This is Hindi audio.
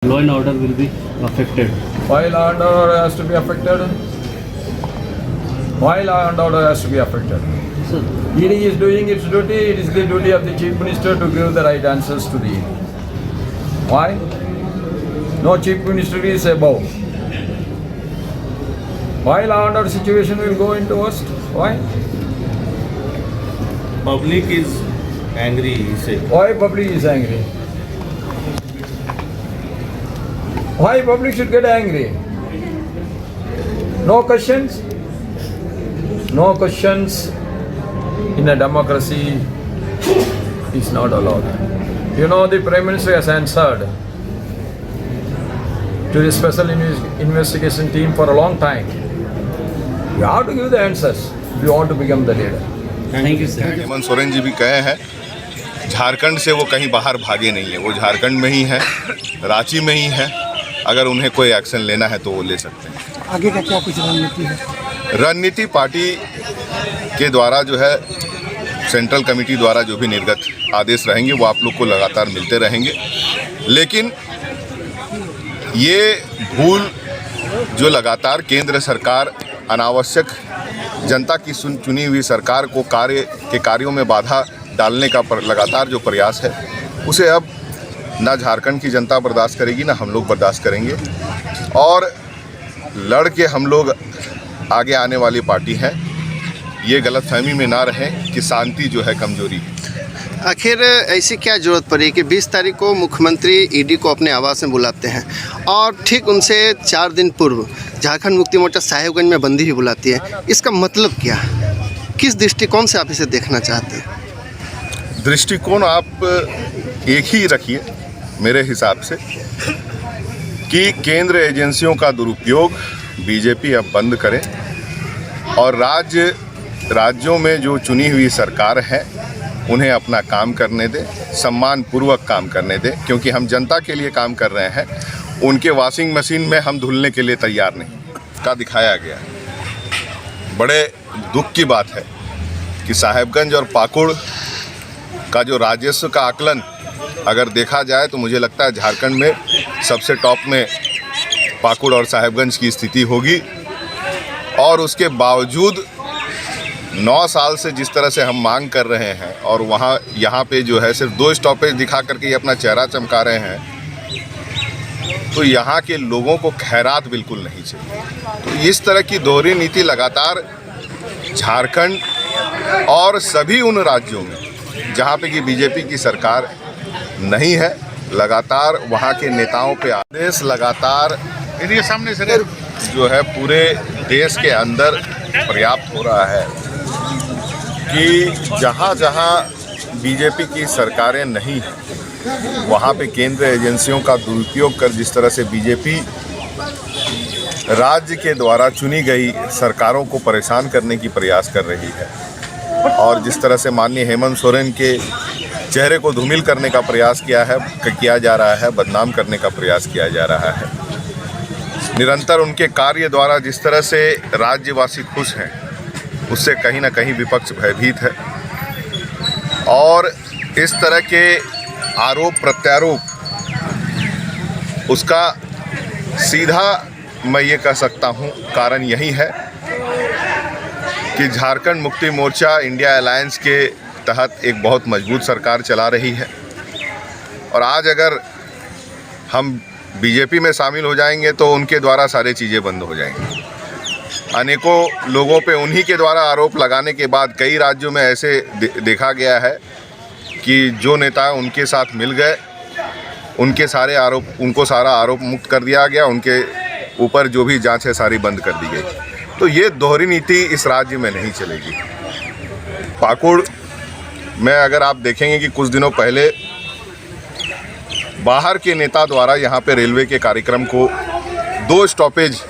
Law and order will be affected. Why law and order has to be affected? Why law and order has to be affected? Sir, ED is doing its duty. It is the duty of the Chief Minister to give the right answers to the ED. Why? No Chief Minister is above. Why law and order situation will go into worst? Why? Public is angry, he said. Why public is angry? Why public should get angry? No questions? No questions in a democracy is not allowed. You know, the Prime Minister has answered to the special investigation team for a long time. You have to give the answers if you want to become the leader. thank you, sir. Hemant Soren ji भी कहे हैं, झारखंड से वो कहीं बाहर भागे नहीं है, वो झारखंड में ही है, रांची में ही है। अगर उन्हें कोई एक्शन लेना है तो वो ले सकते हैं। आगे का क्या कुछ रणनीति है? रणनीति पार्टी के द्वारा जो है, सेंट्रल कमेटी द्वारा जो भी निर्गत आदेश रहेंगे वो आप लोग को लगातार मिलते रहेंगे। लेकिन ये भूल जो लगातार केंद्र सरकार अनावश्यक जनता की चुनी हुई सरकार को कार्यों में बाधा डालने का लगातार जो प्रयास है, उसे अब ना झारखंड की जनता बर्दाश्त करेगी, ना हम लोग बर्दाश्त करेंगे। और लड़ के हम लोग आगे आने वाली पार्टी है। ये गलतफहमी में ना रहे कि शांति जो है कमजोरी है। आखिर ऐसी क्या जरूरत पड़ी कि 20 तारीख को मुख्यमंत्री ईडी को अपने आवास में बुलाते हैं और ठीक उनसे 4 दिन पूर्व झारखंड मुक्ति मोर्चा साहेबगंज में बंदी भी बुलाती है? इसका मतलब क्या? किस दृष्टिकोण से आप इसे देखना चाहते हैं? दृष्टिकोण आप एक ही रखिए मेरे हिसाब से कि केंद्र एजेंसियों का दुरुपयोग बीजेपी अब बंद करे और राज्यों में जो चुनी हुई सरकार है उन्हें अपना काम करने दे, सम्मानपूर्वक काम करने दे, क्योंकि हम जनता के लिए काम कर रहे हैं। उनके वॉशिंग मशीन में हम धुलने के लिए तैयार नहीं का दिखाया गया। बड़े दुख की बात है कि साहेबगंज और पाकुड़ का जो राजस्व का आकलन अगर देखा जाए तो मुझे लगता है झारखंड में सबसे टॉप में पाकुड़ और साहेबगंज की स्थिति होगी। और उसके बावजूद 9 साल से जिस तरह से हम मांग कर रहे हैं और यहाँ पे जो है सिर्फ 2 स्टॉपेज दिखा करके ये अपना चेहरा चमका रहे हैं, तो यहाँ के लोगों को खैरात बिल्कुल नहीं चाहिए। तो इस तरह की दोहरी नीति लगातार झारखंड और सभी उन राज्यों में जहाँ पे कि बीजेपी की सरकार नहीं है, लगातार वहाँ के नेताओं पे आदेश लगातार इनके सामने से जो है पूरे देश के अंदर पर्याप्त हो रहा है कि जहाँ जहाँ बीजेपी की सरकारें नहीं हैं वहाँ पे केंद्र एजेंसियों का दुरुपयोग कर जिस तरह से बीजेपी राज्य के द्वारा चुनी गई सरकारों को परेशान करने की प्रयास कर रही है और जिस तरह से माननीय हेमंत सोरेन के चेहरे को धूमिल करने का प्रयास किया जा रहा है, बदनाम करने का प्रयास किया जा रहा है। निरंतर उनके कार्य द्वारा जिस तरह से राज्यवासी खुश हैं, उससे कहीं ना कहीं विपक्ष भयभीत है और इस तरह के आरोप प्रत्यारोप उसका सीधा मैं ये कह सकता हूँ कारण यही है कि झारखंड मुक्ति मोर्चा इंडिया अलायंस के तहत एक बहुत मजबूत सरकार चला रही है और आज अगर हम बीजेपी में शामिल हो जाएंगे तो उनके द्वारा सारी चीज़ें बंद हो जाएंगी। अनेकों लोगों पे उन्हीं के द्वारा आरोप लगाने के बाद कई राज्यों में ऐसे देखा गया है कि जो नेता उनके साथ मिल गए उनको सारा आरोप मुक्त कर दिया गया, उनके ऊपर जो भी जांच है सारी बंद कर दी गई। तो ये दोहरी नीति इस राज्य में नहीं चलेगी। पाकुड़ में अगर आप देखेंगे कि कुछ दिनों पहले बाहर के नेता द्वारा यहाँ पे रेलवे के कार्यक्रम को 2 स्टॉपेज